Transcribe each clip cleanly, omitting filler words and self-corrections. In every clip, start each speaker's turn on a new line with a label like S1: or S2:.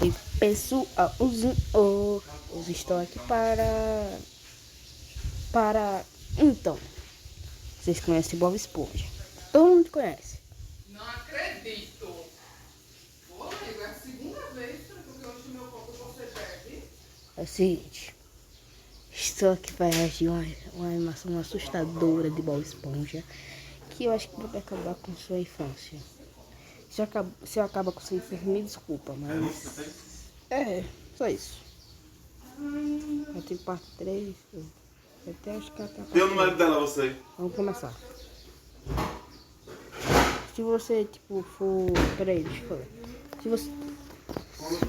S1: E pessoalzinho, hoje estou aqui para... Então, vocês conhecem Bob Esponja? Todo mundo conhece.
S2: Não acredito. Pô, amigo, é a segunda vez porque eu enchi meu copo e você bebe.
S1: É o seguinte, estou aqui para reagir uma animação assustadora de Bob Esponja, que eu acho que vai acabar com sua infância. Se eu acabar com sua infância, me desculpa, mas... só isso. Eu tenho parte 3, eu até acho que até a parte
S3: Dê o número dela, você.
S1: Vamos começar. Se você, for... Peraí, deixa eu falar. Se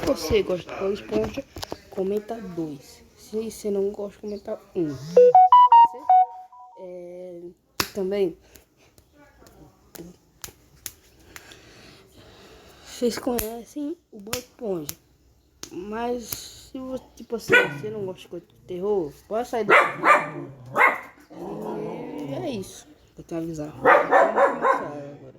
S1: você gosta de Bob Esponja, comenta 2. Se você não gosta, comenta 1. E também... Vocês conhecem o Bob Esponja, mas se você, você não gosta de coisa de terror, pode sair desse vídeo. E é isso. Eu tenho que avisar. Vamos começar agora.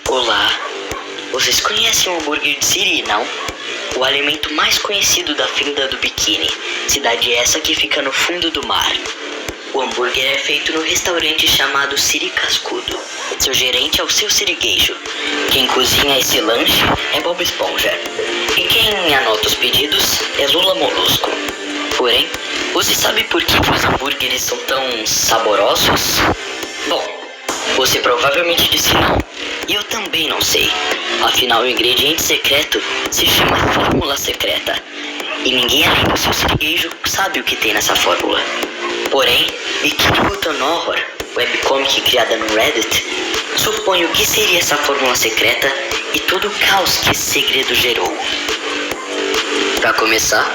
S4: Olá, vocês conhecem o hambúrguer de Siri, não? O alimento mais conhecido da Fenda do Biquíni, cidade essa que fica no fundo do mar. O hambúrguer é feito no restaurante chamado Siri Cascudo. Seu gerente é o seu sirigueijo. Quem cozinha esse lanche é Bob Esponja. E quem anota os pedidos é Lula Molusco. Porém, você sabe por que os hambúrgueres são tão saborosos? Bom, você provavelmente disse não. E eu também não sei. Afinal, o ingrediente secreto se chama fórmula secreta. E ninguém além do seu sirigueijo sabe o que tem nessa fórmula. Porém, Bikini Bottom Horror, webcomic criada no Reddit, supõe o que seria essa fórmula secreta e todo o caos que esse segredo gerou. Pra começar,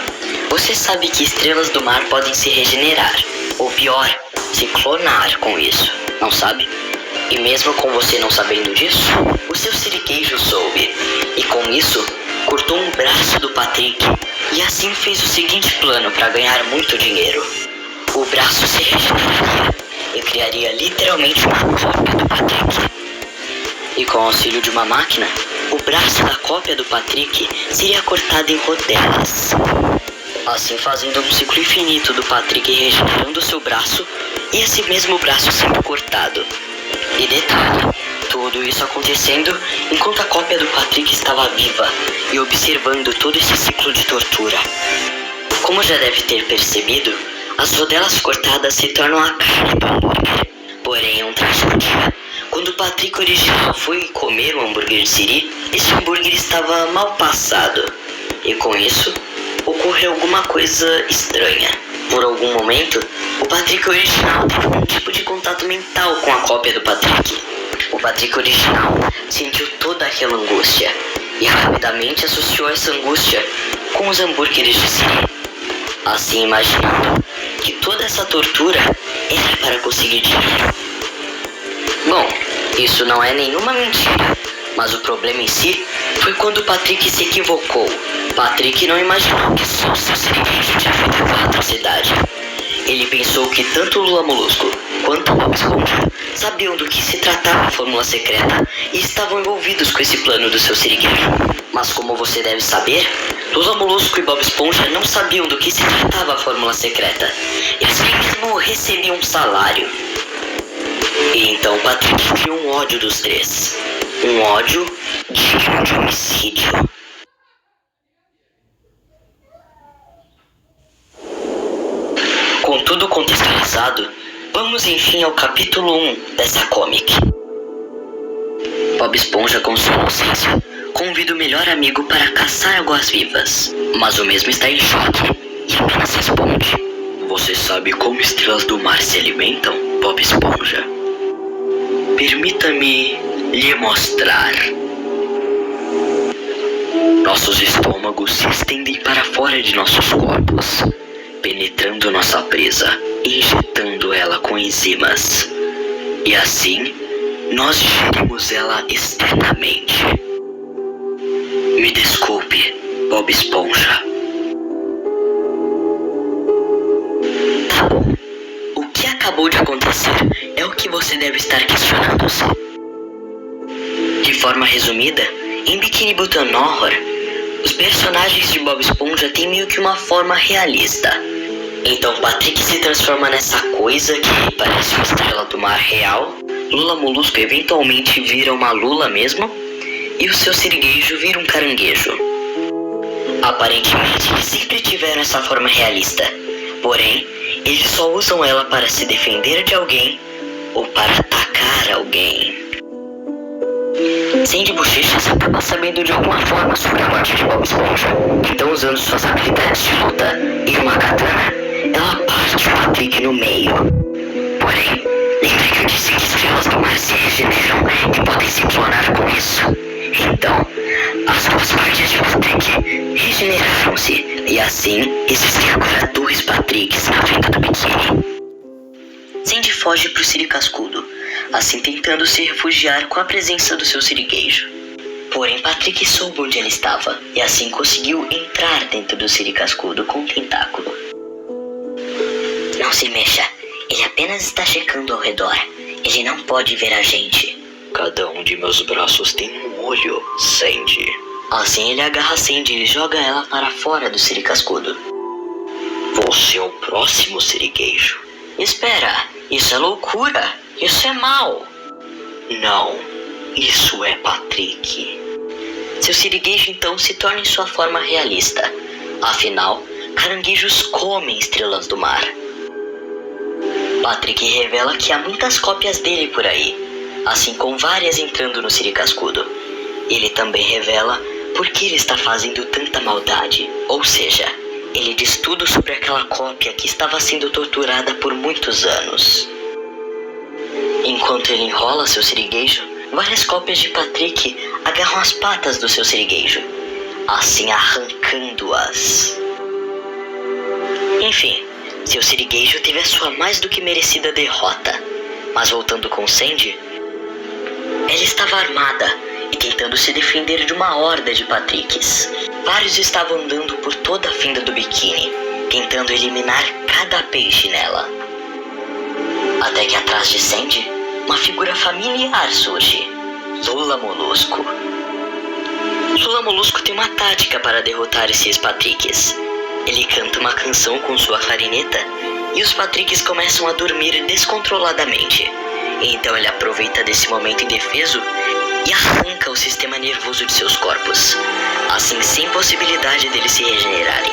S4: você sabe que estrelas do mar podem se regenerar, ou pior, se clonar com isso, não sabe? E mesmo com você não sabendo disso, o seu sirigueijo soube. E com isso, cortou um braço do Patrick e assim fez o seguinte plano para ganhar muito dinheiro. O braço se regeneraria e criaria literalmente uma cópia do Patrick. E com o auxílio de uma máquina, o braço da cópia do Patrick seria cortado em rodelas. Assim fazendo um ciclo infinito do Patrick regenerando seu braço e esse mesmo braço sendo cortado. E detalhe, tudo isso acontecendo enquanto a cópia do Patrick estava viva e observando todo esse ciclo de tortura. Como já deve ter percebido, as rodelas cortadas se tornam a carne do hambúrguer. Porém, um trágico dia, quando o Patrick original foi comer o hambúrguer de Siri, esse hambúrguer estava mal passado. E com isso, ocorreu alguma coisa estranha. Por algum momento, o Patrick original teve algum tipo de contato mental com a cópia do Patrick. O Patrick original sentiu toda aquela angústia e rapidamente associou essa angústia com os hambúrgueres de Siri. Assim imaginando que toda essa tortura era para conseguir dinheiro. Bom, isso não é nenhuma mentira, mas o problema em si foi quando o Patrick se equivocou. Patrick não imaginou que só o seu sirigueijo tinha feito aquela atrocidade. Ele pensou que tanto o Lula Molusco quanto o Bob Esponja sabiam do que se tratava a fórmula secreta e estavam envolvidos com esse plano do seu sirigueijo. Mas como você deve saber, Lula Molusco e Bob Esponja não sabiam do que se tratava a fórmula secreta. Eles nem mesmo recebiam um salário. E então Patrick criou um ódio dos três. Um ódio digno de homicídio. Com tudo contextualizado, vamos enfim ao capítulo 1 dessa comic. Bob Esponja, com sua inocência, convida o melhor amigo para caçar águas-vivas, mas o mesmo está em choque e apenas responde: "Você sabe como estrelas do mar se alimentam, Bob Esponja? Permita-me lhe mostrar." Nossos estômagos se estendem para fora de nossos corpos penetrando nossa presa, injetando ela com enzimas. E assim, nós digerimos ela externamente. Me desculpe, Bob Esponja. Tá bom. O que acabou de acontecer é o que você deve estar questionando-se. De forma resumida, em Bikini Bottom Horror, os personagens de Bob Esponja têm meio que uma forma realista. Então Patrick se transforma nessa coisa que parece uma estrela do mar real, Lula Molusco eventualmente vira uma lula mesmo, e o seu sirigueijo vira um caranguejo. Aparentemente eles sempre tiveram essa forma realista, porém, eles só usam ela para se defender de alguém ou para atacar alguém. Sandy Bochechas acaba sabendo de alguma forma sobre a morte de Bob Esponja. Então, usando suas habilidades de luta e uma katana, ela parte o Patrick no meio. Porém, lembre que eu disse que estrelas do mar se regeneram e podem se clonar com isso. Então, as duas partes de Patrick regeneraram-se. E assim, existem agora 2 Patricks na venda do biquíni. Sandy foge pro Siri Cascudo, assim tentando se refugiar com a presença do seu sirigueijo. Porém, Patrick soube onde ela estava, e assim conseguiu entrar dentro do Siri Cascudo com um tentáculo. Não se mexa, ele apenas está checando ao redor. Ele não pode ver a gente. Cada um de meus braços tem um olho, Sandy. Assim ele agarra Sandy e joga ela para fora do Siri Cascudo. Você é o próximo sirigueijo. Espera, isso é loucura. Isso é mal. Não, isso é Patrick. Seu sirigueijo então se torna em sua forma realista. Afinal, caranguejos comem estrelas do mar. Patrick revela que há muitas cópias dele por aí, assim como várias entrando no Siri Cascudo. Ele também revela por que ele está fazendo tanta maldade, ou seja, ele diz tudo sobre aquela cópia que estava sendo torturada por muitos anos. Enquanto ele enrola seu sirigueijo, várias cópias de Patrick agarram as patas do seu sirigueijo, assim arrancando-as. Enfim, seu sirigueijo teve a sua mais do que merecida derrota, mas voltando com Sandy, ela estava armada e tentando se defender de uma horda de Patricks. Vários estavam andando por toda a fenda do biquíni, tentando eliminar cada peixe nela. Até que atrás de Sandy, uma figura familiar surge: Lula Molusco. Lula Molusco tem uma tática para derrotar esses Patricks. Ele canta uma canção com sua clarineta e os Patricks começam a dormir descontroladamente. Então ele aproveita desse momento indefeso e arranca o sistema nervoso de seus corpos, assim sem possibilidade deles se regenerarem.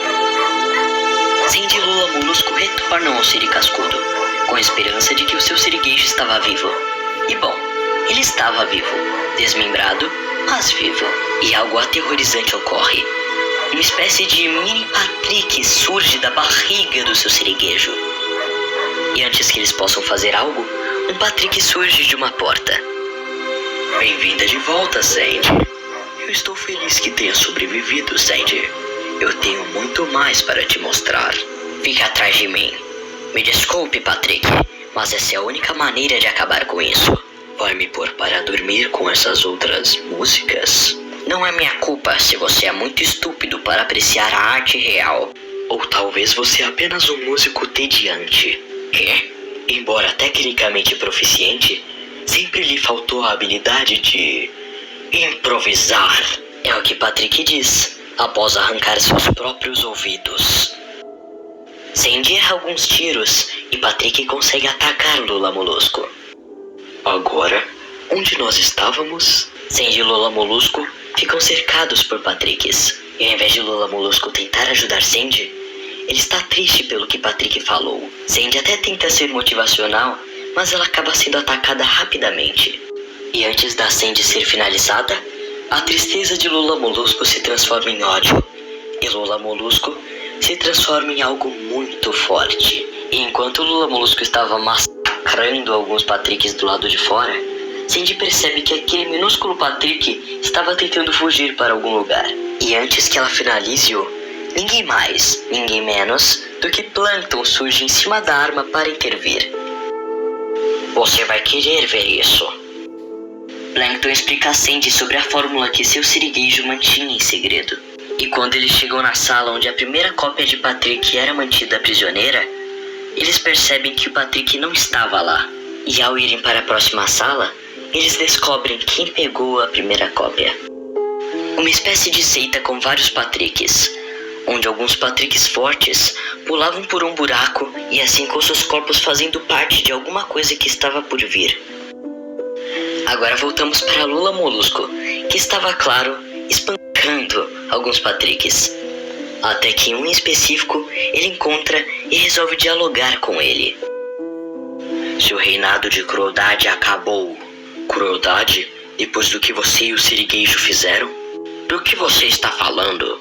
S4: Sandy e Lula Molusco retornam ao Siri Cascudo, com a esperança de que o seu sirigueijo estava vivo. E bom, ele estava vivo, desmembrado, mas vivo. E algo aterrorizante ocorre. Uma espécie de mini Patrick surge da barriga do seu sirigueijo. E antes que eles possam fazer algo, um Patrick surge de uma porta. Bem-vinda de volta, Sandy. Eu estou feliz que tenha sobrevivido, Sandy. Eu tenho muito mais para te mostrar. Fica atrás de mim. Me desculpe, Patrick, mas essa é a única maneira de acabar com isso. Vai me pôr para dormir com essas outras músicas? Não é minha culpa se você é muito estúpido para apreciar a arte real. Ou talvez você é apenas um músico tediante. Quê? Embora tecnicamente proficiente, sempre lhe faltou a habilidade de improvisar. É o que Patrick diz, após arrancar seus próprios ouvidos. Sandy erra alguns tiros e Patrick consegue atacar Lula Molusco. Agora, onde nós estávamos? Sandy e Lula Molusco ficam cercados por Patricks. E ao invés de Lula Molusco tentar ajudar Sandy, ele está triste pelo que Patrick falou. Sandy até tenta ser motivacional, mas ela acaba sendo atacada rapidamente. E antes da Sandy ser finalizada, a tristeza de Lula Molusco se transforma em ódio. E Lula Molusco se transforma em algo muito forte. E enquanto Lula Molusco estava massacrando alguns Patricks do lado de fora, Sandy percebe que aquele minúsculo Patrick estava tentando fugir para algum lugar. E antes que ela finalize-o, ninguém mais, ninguém menos do que Plankton surge em cima da arma para intervir. Você vai querer ver isso. Plankton explica a Sandy sobre a fórmula que seu sirigueijo mantinha em segredo. E quando eles chegam na sala onde a primeira cópia de Patrick era mantida prisioneira, eles percebem que o Patrick não estava lá. E ao irem para a próxima sala, eles descobrem quem pegou a primeira cópia. Uma espécie de seita com vários Patricks, onde alguns Patricks fortes pulavam por um buraco e assim com seus corpos fazendo parte de alguma coisa que estava por vir. Agora voltamos para Lula Molusco, que estava, claro, espancando alguns Patricks. Até que um em específico ele encontra e resolve dialogar com ele. Seu reinado de crueldade acabou. Crueldade? Depois do que você e o sirigueijo fizeram? Do que você está falando?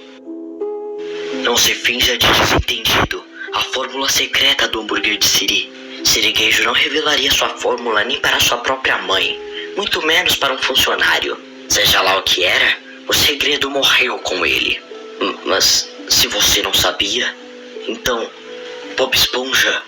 S4: Não se finja de desentendido. A fórmula secreta do hambúrguer de Siri. Sirigueijo não revelaria sua fórmula nem para sua própria mãe, muito menos para um funcionário. Seja lá o que era, o segredo morreu com ele. Mas se você não sabia, então Bob Esponja...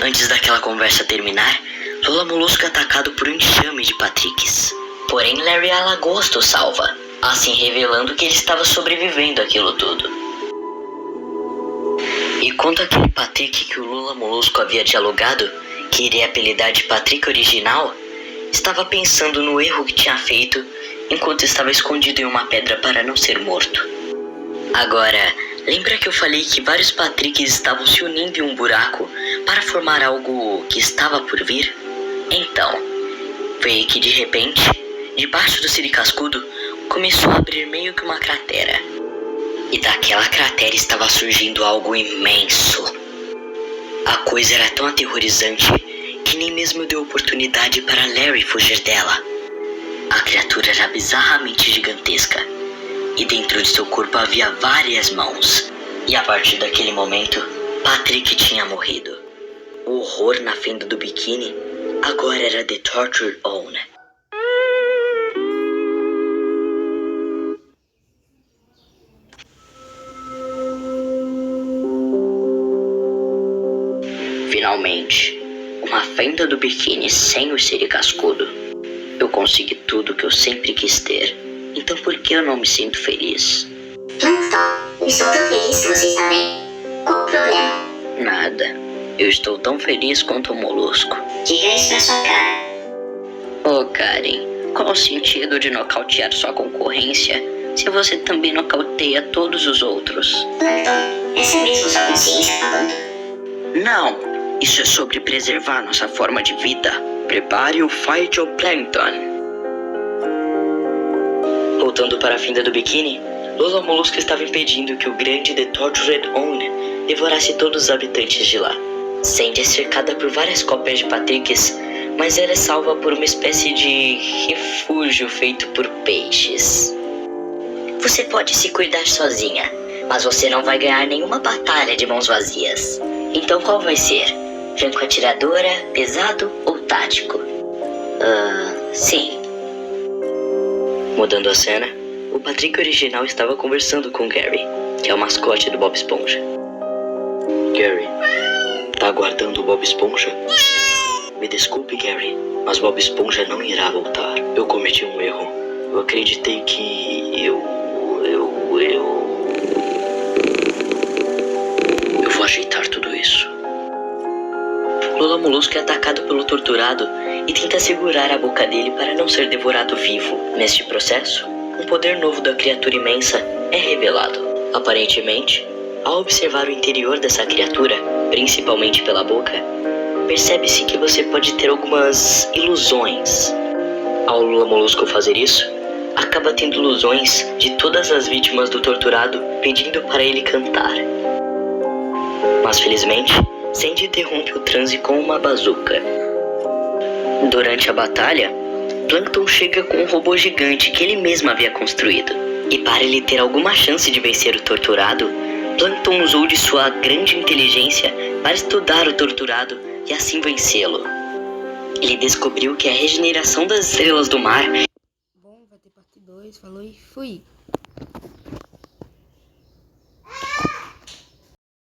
S4: Antes daquela conversa terminar, Lula Molusco é atacado por um enxame de Patricks. Porém, Larry a lagosta o salva, assim revelando que ele estava sobrevivendo àquilo tudo. E quanto àquele Patrick que o Lula Molusco havia dialogado, que iria apelidar de Patrick original, estava pensando no erro que tinha feito enquanto estava escondido em uma pedra para não ser morto. Agora, lembra que eu falei que vários Patricks estavam se unindo em um buraco para formar algo que estava por vir? Então, foi aí que de repente, debaixo do Siri Cascudo, começou a abrir meio que uma cratera. E daquela cratera estava surgindo algo imenso. A coisa era tão aterrorizante que nem mesmo deu oportunidade para Larry fugir dela. A criatura era bizarramente gigantesca. E dentro de seu corpo havia várias mãos. E a partir daquele momento, Patrick tinha morrido. O horror na fenda do biquíni agora era The Tortured Own. Finalmente, uma fenda do biquíni sem o Siri Cascudo. Eu consegui tudo que eu sempre quis ter. Então por que eu não me sinto feliz?
S3: Plankton, estou tão feliz que você está bem. Qual o problema?
S4: Nada. Eu estou tão feliz quanto o Molusco.
S3: Diga isso pra sua cara.
S4: Oh, Karen, qual o sentido de nocautear sua concorrência se você também nocauteia todos os outros?
S3: Plankton, essa é mesmo sua consciência falando?
S4: Não, isso é sobre preservar nossa forma de vida. Prepare o Phytoplankton. Voltando para a fenda do biquíni, Lula Molusco estava impedindo que o grande The Tortured Own devorasse todos os habitantes de lá. Sandy é cercada por várias cópias de Patricks, mas ela é salva por uma espécie de refúgio feito por peixes. Você pode se cuidar sozinha, mas você não vai ganhar nenhuma batalha de mãos vazias. Então qual vai ser? Franco atiradora, pesado ou tático? Sim. Mudando a cena, o Patrick original estava conversando com Gary, que é o mascote do Bob Esponja. Gary, tá aguardando o Bob Esponja? Me desculpe, Gary, mas Bob Esponja não irá voltar. Eu cometi um erro. Eu acreditei que eu vou ajeitar tudo isso. Lula Molusco é atacado pelo torturado e tenta segurar a boca dele para não ser devorado vivo. Neste processo, um poder novo da criatura imensa é revelado. Aparentemente, ao observar o interior dessa criatura, principalmente pela boca, percebe-se que você pode ter algumas ilusões. Ao Lula Molusco fazer isso, acaba tendo ilusões de todas as vítimas do torturado pedindo para ele cantar. Mas felizmente, Sandy interrompe o transe com uma bazuca. Durante a batalha, Plankton chega com um robô gigante que ele mesmo havia construído. E para ele ter alguma chance de vencer o torturado, Plankton usou de sua grande inteligência para estudar o torturado e assim vencê-lo. Ele descobriu que a regeneração das estrelas do mar...
S1: Bom, vai ter parte 2, falou e fui!